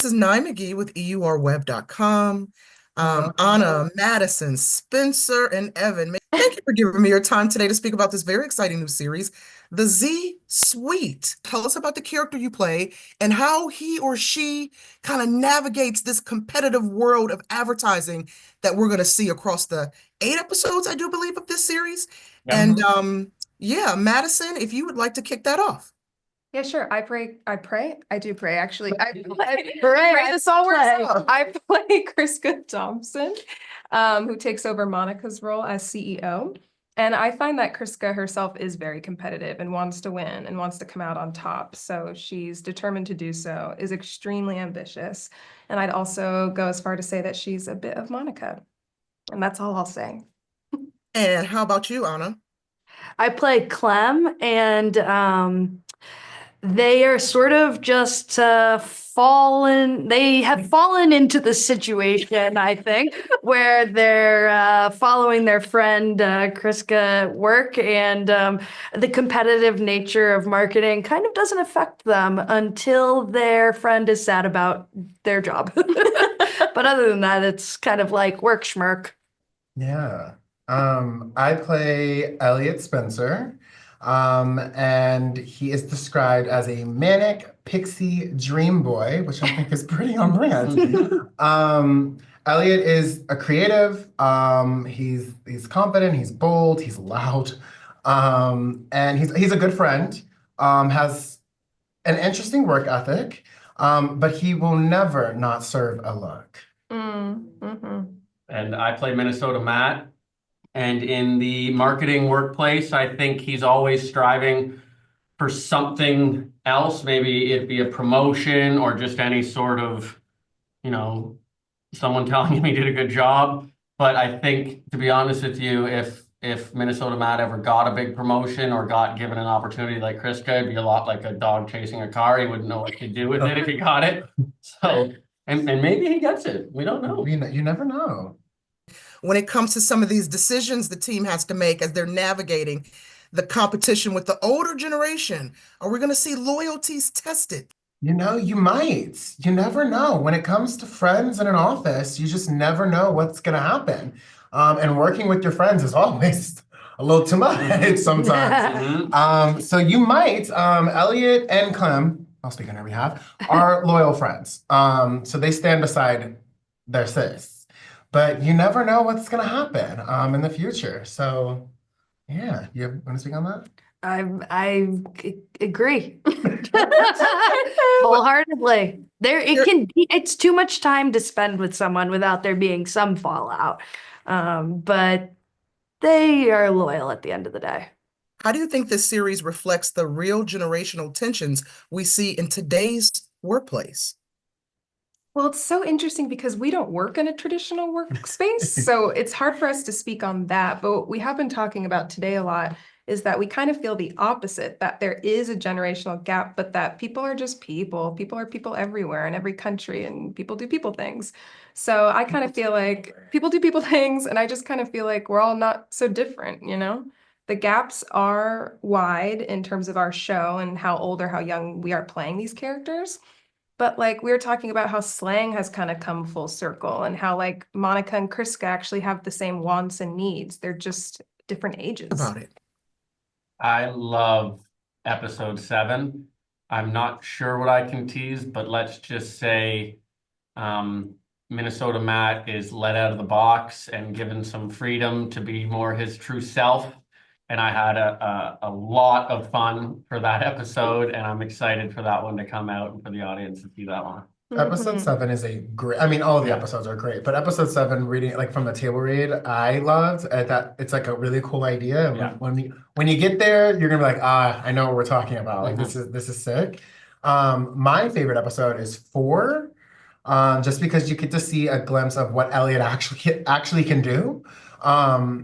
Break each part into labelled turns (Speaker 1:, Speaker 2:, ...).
Speaker 1: is Nye McGee with EURweb.com.
Speaker 2: Hello.
Speaker 1: Anna, Madison, Spencer, and Evan, thank you for giving me your time today to speak about this very exciting new series, The Z Suite. Tell us about the character you play and how he or she kind of navigates this competitive world of advertising that we're going to see across the 8 episodes, I do believe, of this series.
Speaker 2: Yep.
Speaker 1: And yeah, Madison, if you would like to kick that off.
Speaker 3: Yeah, sure. I do pray, actually.
Speaker 2: Pray,
Speaker 3: Pray this all works
Speaker 2: play.
Speaker 3: out. I play Kriska Thompson, who takes over Monica's role as CEO. And I find that Kriska herself is very competitive and wants to win and wants to come out on top. So she's determined to do so, is extremely ambitious. And I'd also go as far to say that she's a bit of Monica. And that's all I'll say.
Speaker 1: And how about you, Anna?
Speaker 2: I play Clem, and they are sort of just they have fallen into the situation, I think, where they're following their friend Kriska work, and the competitive nature of marketing kind of doesn't affect them until their friend is sad about their job. But other than that, it's kind of like work schmirk.
Speaker 4: Yeah. I play Elliot Spencer, and he is described as a manic pixie dream boy, which I think is pretty on brand. Elliot is a creative. He's confident, he's bold, he's loud, and he's a good friend. Has an interesting work ethic, but he will never not serve a look.
Speaker 5: And I play Minnesota Matt. And in the marketing workplace, I think he's always striving for something else. Maybe it'd be a promotion or just any sort of, someone telling him he did a good job. But I think, to be honest with you, if Minnesota Matt ever got a big promotion or got given an opportunity like Kriska, it'd be a lot like a dog chasing a car. He wouldn't know what to do with it if he got it. So, and maybe he gets it. We don't know.
Speaker 4: You never know.
Speaker 1: When it comes to some of these decisions the team has to make as they're navigating the competition with the older generation, are we going to see loyalties tested?
Speaker 4: You might. You never know. When it comes to friends in an office, you just never know what's going to happen. And working with your friends is always a little too much sometimes. So you might. Elliot and Clem, I'll speak on their behalf, are loyal friends. So they stand beside their sis. But you never know what's going to happen in the future. So, yeah, you want to speak on that?
Speaker 2: I agree wholeheartedly. It's too much time to spend with someone without there being some fallout. But they are loyal at the end of the day.
Speaker 1: How do you think this series reflects the real generational tensions we see in today's workplace?
Speaker 3: Well, it's so interesting because we don't work in a traditional workspace, so it's hard for us to speak on that. But what we have been talking about today a lot is that we kind of feel the opposite, that there is a generational gap, but that people are just people. People are people everywhere in every country, and people do people things. So I kind of feel like people do people things, and I just kind of feel like we're all not so different, The gaps are wide in terms of our show and how old or how young we are playing these characters. But like we were talking about how slang has kind of come full circle and how like Monica and Kriska actually have the same wants and needs. They're just different ages.
Speaker 1: About it.
Speaker 5: I love episode 7. I'm not sure what I can tease, but let's just say Minnesota Matt is let out of the box and given some freedom to be more his true self. And I had a lot of fun for that episode, and I'm excited for that one to come out and for the audience to see that one.
Speaker 4: Episode 7 is a great, all of the episodes are great, but episode 7, reading it like from the table read, I loved that. It's like a really cool idea.
Speaker 5: Yeah.
Speaker 4: When you get there, you're gonna be like, I know what we're talking about. Like this is sick. My favorite episode is 4, just because you get to see a glimpse of what Elliot actually can do.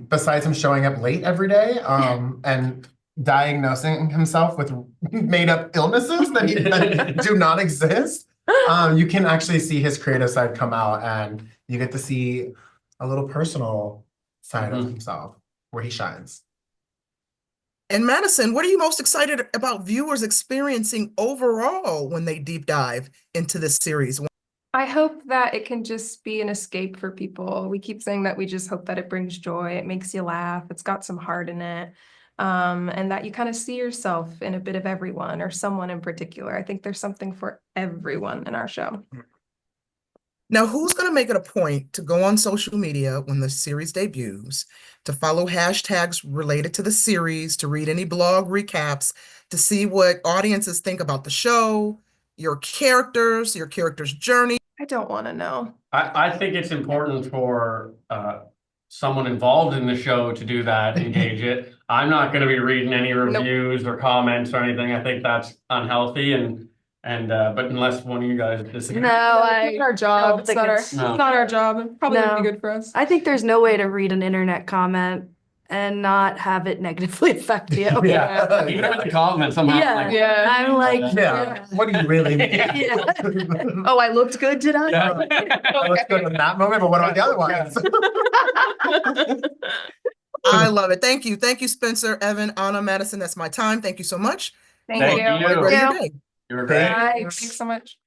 Speaker 4: Besides him showing up late every day, and diagnosing himself with made up illnesses that do not exist. You can actually see his creative side come out, and you get to see a little personal side of himself where he shines.
Speaker 1: And Madison, what are you most excited about viewers experiencing overall when they deep dive into this series?
Speaker 3: I hope that it can just be an escape for people. We keep saying that we just hope that it brings joy, it makes you laugh, it's got some heart in it. And that you kind of see yourself in a bit of everyone or someone in particular. I think there's something for everyone in our show.
Speaker 1: Now, who's going to make it a point to go on social media when the series debuts, to follow hashtags related to the series, to read any blog recaps, to see what audiences think about the show, your character's journey?
Speaker 3: I don't want to know.
Speaker 5: I think it's important for someone involved in the show to do that, engage it. I'm not going to be reading any reviews or comments or anything. I think that's unhealthy, but unless one of you guys disagree.
Speaker 2: No,
Speaker 3: It's not our job. It's
Speaker 2: think
Speaker 3: not our,
Speaker 2: it's-
Speaker 3: it's not our job. It probably wouldn't be
Speaker 2: No.
Speaker 3: good for us.
Speaker 2: I think there's no way to read an internet comment and not have it negatively affect you.
Speaker 4: Yeah.
Speaker 5: Even with the comments, I'm not
Speaker 2: Yeah.
Speaker 5: like,
Speaker 3: Yeah.
Speaker 2: I'm like,
Speaker 4: Yeah. What do you really mean?
Speaker 2: Yeah. Oh, I looked good, did I?
Speaker 5: yeah.
Speaker 4: Let's go in that moment, but what about the other ones?
Speaker 1: I love it. Thank you. Thank you, Spencer, Evan, Anna, Madison. That's my time. Thank you so much.
Speaker 3: Thank
Speaker 5: Thank
Speaker 3: you.
Speaker 5: you.
Speaker 1: Have a great
Speaker 2: Yeah.
Speaker 1: day.
Speaker 5: You were great.
Speaker 3: Bye. Thanks so much.